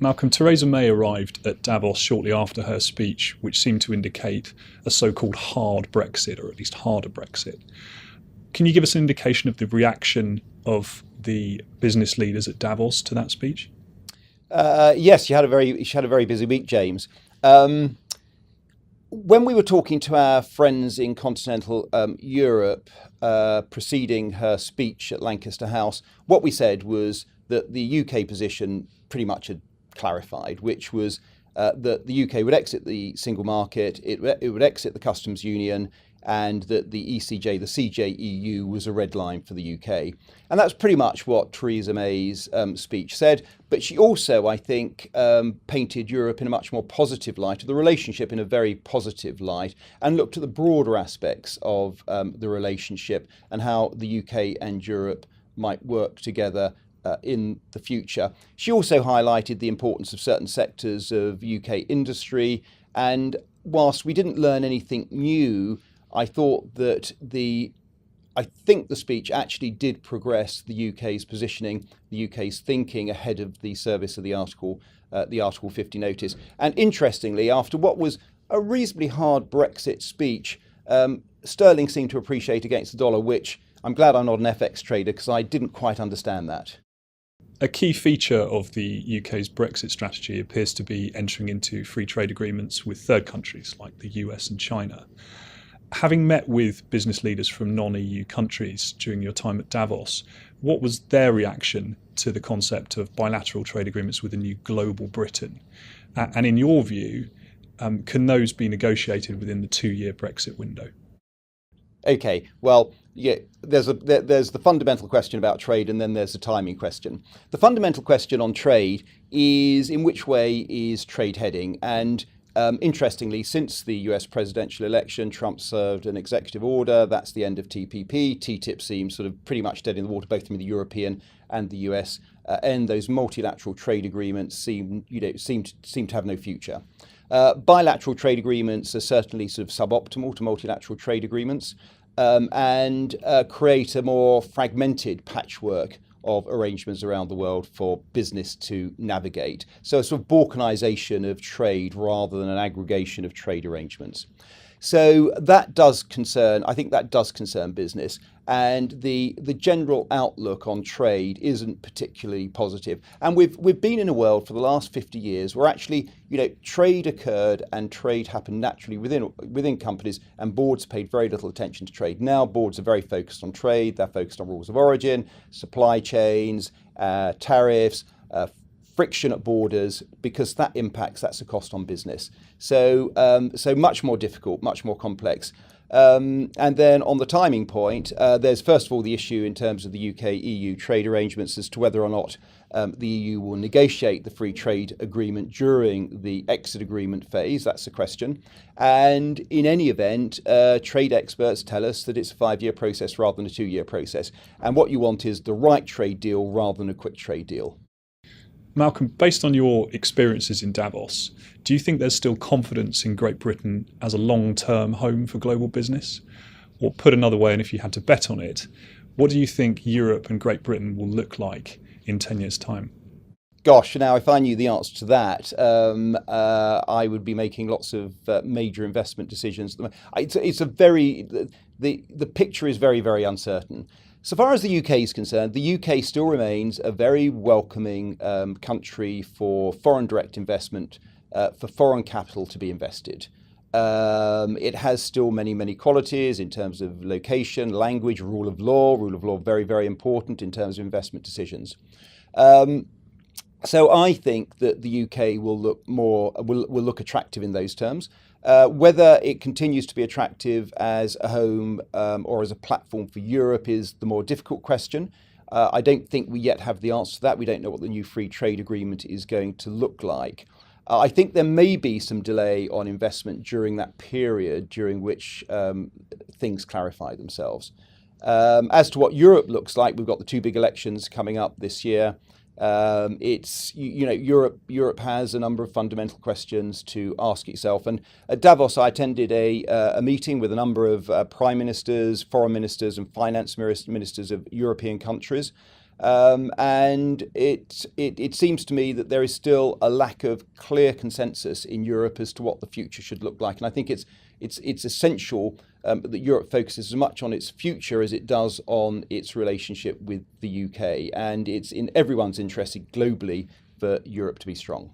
Malcolm, Theresa May arrived at Davos shortly after her speech, which seemed to indicate a so-called hard Brexit, or at least harder Brexit. Can you give us an indication of the reaction of the business leaders at Davos to that speech? Yes, she had a very busy week, James. Um, when we were talking to our friends in continental Europe preceding her speech at Lancaster House, what we said was that the UK position pretty much had clarified, which was that the UK would exit the single market, it would exit the customs union, and that the ECJ, the CJEU, was a red line for the UK. And that's pretty much what Theresa May's speech said. But she also, I think, painted Europe in a much more positive light, or the relationship in a very positive light, and looked at the broader aspects of the relationship and how the UK and Europe might work together in the future. She also highlighted the importance of certain sectors of UK industry. And whilst we didn't learn anything new, I think the speech actually did progress the UK's positioning, the UK's thinking ahead of the service of the Article 50 notice. And interestingly, after what was a reasonably hard Brexit speech, sterling seemed to appreciate against the dollar, which I'm glad I'm not an FX trader because I didn't quite understand that. A key feature of the UK's Brexit strategy appears to be entering into free trade agreements with third countries like the US and China. Having met with business leaders from non-EU countries during your time at Davos, what was their reaction to the concept of bilateral trade agreements with a new global Britain? And in your view, can those be negotiated within the 2-year Brexit window? Okay, well, yeah, there's the fundamental question about trade, and then there's the timing question. The fundamental question on trade is in which way is trade heading? And interestingly, since the US presidential election, Trump served an executive order. That's the end of TPP. TTIP seems sort of pretty much dead in the water, both from the European and the US. And those multilateral trade agreements seem to have no future. Bilateral trade agreements are certainly sort of suboptimal to multilateral trade agreements, and create a more fragmented patchwork of arrangements around the world for business to navigate. So a sort of balkanization of trade rather than an aggregation of trade arrangements. So I think that does concern business. And the general outlook on trade isn't particularly positive. And we've been in a world for the last 50 years where actually, trade occurred and trade happened naturally within companies, and boards paid very little attention to trade. Now boards are very focused on trade. They're focused on rules of origin, supply chains, tariffs, friction at borders, because that's a cost on business. So much more difficult, much more complex. And then on the timing point, there's first of all the issue in terms of the UK-EU trade arrangements as to whether or not the EU will negotiate the free trade agreement during the exit agreement phase. That's the question. And in any event, trade experts tell us that it's a 5-year process rather than a 2-year process. And what you want is the right trade deal rather than a quick trade deal. Malcolm, based on your experiences in Davos, do you think there's still confidence in Great Britain as a long-term home for global business? Or put another way, and if you had to bet on it, what do you think Europe and Great Britain will look like in 10 years' time? Gosh, now if I knew the answer to that, I would be making lots of major investment decisions. The picture is very, very uncertain. So far as the UK is concerned, the UK still remains a very welcoming country for foreign direct investment, for foreign capital to be invested. It has still many, many qualities in terms of location, language, rule of law very, very important in terms of investment decisions. So I think that the UK will look attractive in those terms. Whether it continues to be attractive as a home or as a platform for Europe is the more difficult question. I don't think we yet have the answer to that. We don't know what the new free trade agreement is going to look like. I think there may be some delay on investment during that period during which things clarify themselves. As to what Europe looks like, we've got the 2 big elections coming up this year. Europe has a number of fundamental questions to ask itself. And at Davos, I attended a meeting with a number of prime ministers, foreign ministers, and finance ministers of European countries. And it seems to me that there is still a lack of clear consensus in Europe as to what the future should look like. And I think it's essential that Europe focuses as much on its future as it does on its relationship with the UK. And it's in everyone's interest globally for Europe to be strong.